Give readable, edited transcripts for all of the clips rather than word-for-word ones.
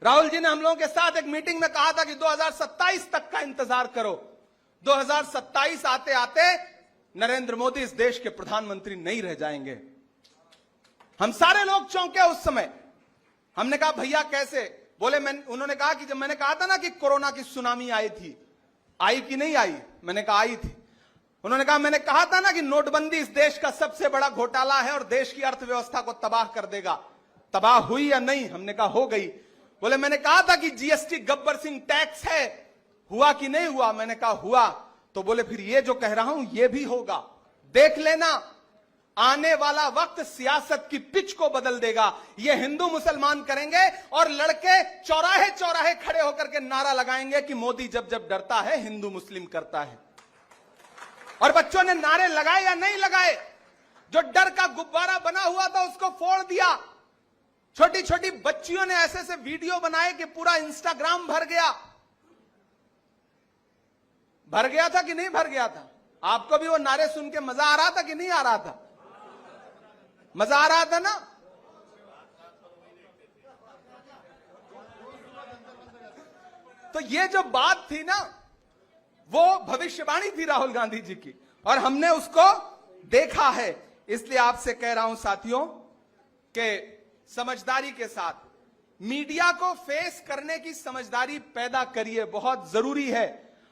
राहुल जी ने हम लोगों के साथ एक मीटिंग में कहा था कि 2027 तक का इंतजार करो। 2027 आते आते नरेंद्र मोदी इस देश के प्रधानमंत्री नहीं रह जाएंगे। हम सारे लोग चौंके उस समय। हमने कहा भैया कैसे? बोले उन्होंने कहा कि जब मैंने कहा था ना कि कोरोना की सुनामी आई थी, आई कि नहीं आई? मैंने कहा आई थी। उन्होंने कहा मैंने कहा था ना कि नोटबंदी इस देश का सबसे बड़ा घोटाला है और देश की अर्थव्यवस्था को तबाह कर देगा। तबाह हुई या नहीं? हमने कहा हो गई। बोले मैंने कहा था कि जीएसटी गब्बर सिंह टैक्स है, हुआ कि नहीं हुआ? मैंने कहा हुआ। तो बोले फिर ये जो कह रहा हूं ये भी होगा, देख लेना, आने वाला वक्त सियासत की पिच को बदल देगा। ये हिंदू मुसलमान करेंगे और लड़के चौराहे चौराहे खड़े होकर के नारा लगाएंगे कि मोदी जब जब डरता है हिंदू मुस्लिम करता है। और बच्चों ने नारे लगाए या नहीं लगाए? जो डर का गुब्बारा बना हुआ था उसको फोड़ दिया। छोटी छोटी बच्चियों ने ऐसे ऐसे वीडियो बनाए कि पूरा इंस्टाग्राम भर गया। भर गया था कि नहीं भर गया था? आपको भी वो नारे सुन के मजा आ रहा था कि नहीं आ रहा था? मजा आ रहा था ना? तो ये जो बात थी ना, वो भविष्यवाणी थी राहुल गांधी जी की, और हमने उसको देखा है। इसलिए आपसे कह रहा हूं साथियों कि समझदारी के साथ मीडिया को फेस करने की समझदारी पैदा करिए, बहुत जरूरी है।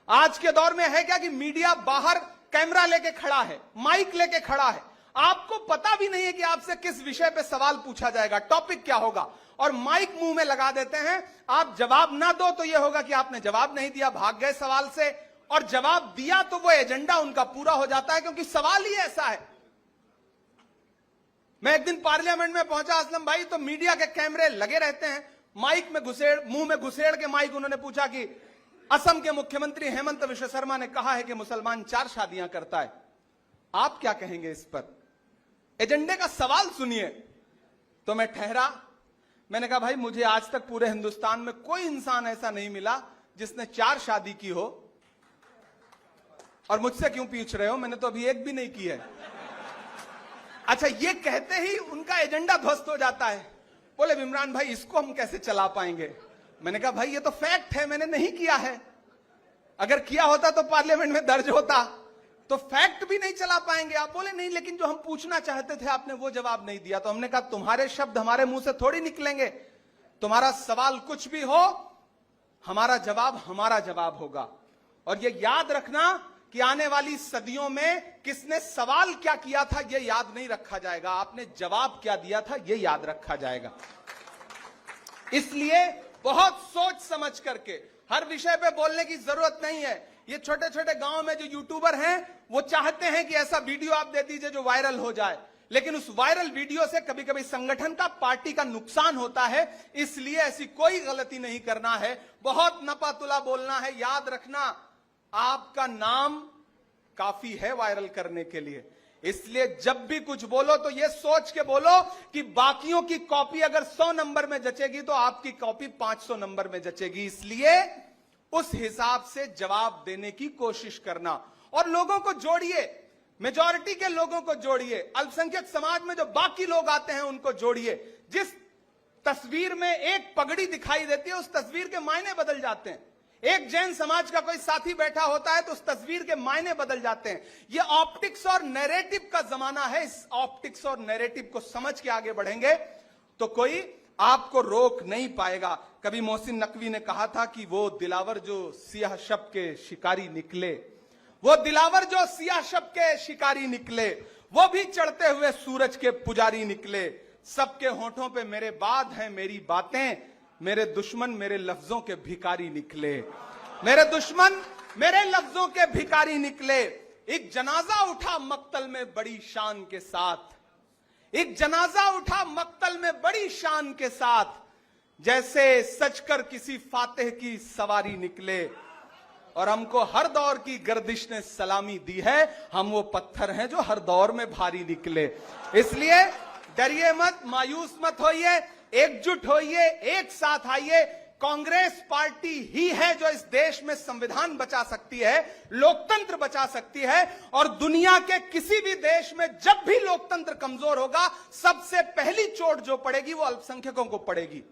आज के दौर में है क्या कि मीडिया बाहर कैमरा लेके खड़ा है, माइक लेके खड़ा है, आपको पता भी नहीं है कि आपसे किस विषय पे सवाल पूछा जाएगा, टॉपिक क्या होगा, और माइक मुंह में लगा देते हैं। आप जवाब ना दो तो यह होगा कि आपने जवाब नहीं दिया, भाग गए सवाल से, और जवाब दिया तो वो एजेंडा उनका पूरा हो जाता है, क्योंकि सवाल ही ऐसा है। मैं एक दिन पार्लियामेंट में पहुंचा असलम भाई, तो मीडिया के कैमरे लगे रहते हैं, माइक में मुंह में घुसेड़ के माइक उन्होंने पूछा कि असम के मुख्यमंत्री हेमंत विश्व शर्मा ने कहा है कि मुसलमान 4 शादियां करता है, आप क्या कहेंगे इस पर? एजेंडे का सवाल सुनिए। तो मैं ठहरा, मैंने कहा भाई मुझे आज तक पूरे हिंदुस्तान में कोई इंसान ऐसा नहीं मिला जिसने 4 शादी की हो, और मुझसे क्यों पूछ रहे हो, मैंने तो अभी एक भी नहीं की है। अच्छा, ये कहते ही उनका एजेंडा ध्वस्त हो जाता है। बोले इमरान भाई इसको हम कैसे चला पाएंगे? मैंने कहा भाई ये तो फैक्ट है, मैंने नहीं किया है। अगर किया होता तो पार्लियामेंट में दर्ज होता, तो फैक्ट भी नहीं चला पाएंगे आप। बोले नहीं, लेकिन जो हम पूछना चाहते थे आपने वो जवाब नहीं दिया। तो हमने कहा तुम्हारे शब्द हमारे मुंह से थोड़ी निकलेंगे, तुम्हारा सवाल कुछ भी हो, हमारा जवाब होगा। और ये याद रखना कि आने वाली सदियों में किसने सवाल क्या किया था ये याद नहीं रखा जाएगा, आपने जवाब क्या दिया था ये याद रखा जाएगा। इसलिए बहुत सोच समझ करके हर विषय पे बोलने की जरूरत नहीं है। ये छोटे छोटे गांव में जो यूट्यूबर हैं वो चाहते हैं कि ऐसा वीडियो आप दे दीजिए जो वायरल हो जाए, लेकिन उस वायरल वीडियो से कभी कभी संगठन का, पार्टी का नुकसान होता है। इसलिए ऐसी कोई गलती नहीं करना है, बहुत नपातुला बोलना है। याद रखना आपका नाम काफी है वायरल करने के लिए, इसलिए जब भी कुछ बोलो तो यह सोच के बोलो कि बाकियों की कॉपी अगर 100 नंबर में जचेगी तो आपकी कॉपी 500 नंबर में जचेगी। इसलिए उस हिसाब से जवाब देने की कोशिश करना, और लोगों को जोड़िए, मेजॉरिटी के लोगों को जोड़िए, अल्पसंख्यक समाज में जो बाकी लोग आते हैं उनको जोड़िए। जिस तस्वीर में एक पगड़ी दिखाई देती है उस तस्वीर के मायने बदल जाते हैं। एक जैन समाज का कोई साथी बैठा होता है तो उस तस्वीर के मायने बदल जाते हैं। यह ऑप्टिक्स और नैरेटिव का जमाना है। इस ऑप्टिक्स और नैरेटिव को समझ के आगे बढ़ेंगे तो कोई आपको रोक नहीं पाएगा। कभी मोहसिन नकवी ने कहा था कि वो दिलावर जो सियाह शब के शिकारी निकले, वो दिलावर जो सियाह शब के शिकारी निकले, वो भी चढ़ते हुए सूरज के पुजारी निकले। सबके होठों पे मेरे बाद हैं मेरी बातें, मेरे दुश्मन मेरे लफ्जों के भिखारी निकले। मेरे दुश्मन मेरे लफ्जों के भिखारी निकले। एक जनाजा उठा मक्तल में बड़ी शान के साथ, एक जनाजा उठा मक्तल में बड़ी शान के साथ, जैसे सजकर किसी फातेह की सवारी निकले। और हमको हर दौर की गर्दिश ने सलामी दी है, हम वो पत्थर हैं जो हर दौर में भारी निकले। इसलिए डरिए मत, मायूस मत होइए, एकजुट होइए, एक साथ आइए। कांग्रेस पार्टी ही है जो इस देश में संविधान बचा सकती है, लोकतंत्र बचा सकती है, और दुनिया के किसी भी देश में जब भी लोकतंत्र कमजोर होगा सबसे पहली चोट जो पड़ेगी वो अल्पसंख्यकों को पड़ेगी।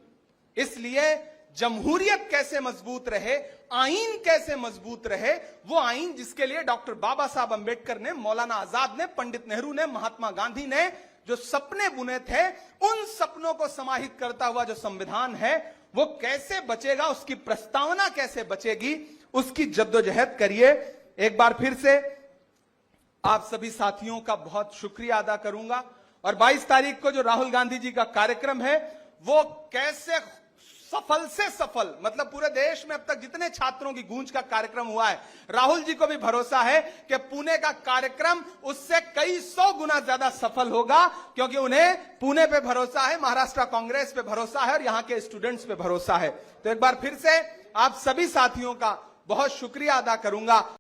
इसलिए जमहूरियत कैसे मजबूत रहे, आईन कैसे मजबूत रहे, वो आईन जिसके लिए डॉक्टर बाबा साहब अंबेडकर ने, मौलाना आजाद ने, पंडित नेहरू ने, महात्मा गांधी ने जो सपने बुने थे, उन सपनों को समाहित करता हुआ जो संविधान है वो कैसे बचेगा, उसकी प्रस्तावना कैसे बचेगी, उसकी जद्दोजहद करिए। एक बार फिर से आप सभी साथियों का बहुत शुक्रिया अदा करूंगा। और 22 तारीख को जो राहुल गांधी जी का कार्यक्रम है वो कैसे सफल से सफल, मतलब पूरे देश में अब तक जितने छात्रों की गूंज का कार्यक्रम हुआ है, राहुल जी को भी भरोसा है कि पुणे का कार्यक्रम उससे कई 100 गुना ज्यादा सफल होगा, क्योंकि उन्हें पुणे पे भरोसा है, महाराष्ट्र कांग्रेस पे भरोसा है और यहां के स्टूडेंट्स पे भरोसा है। तो एक बार फिर से आप सभी साथियों का बहुत शुक्रिया अदा करूंगा।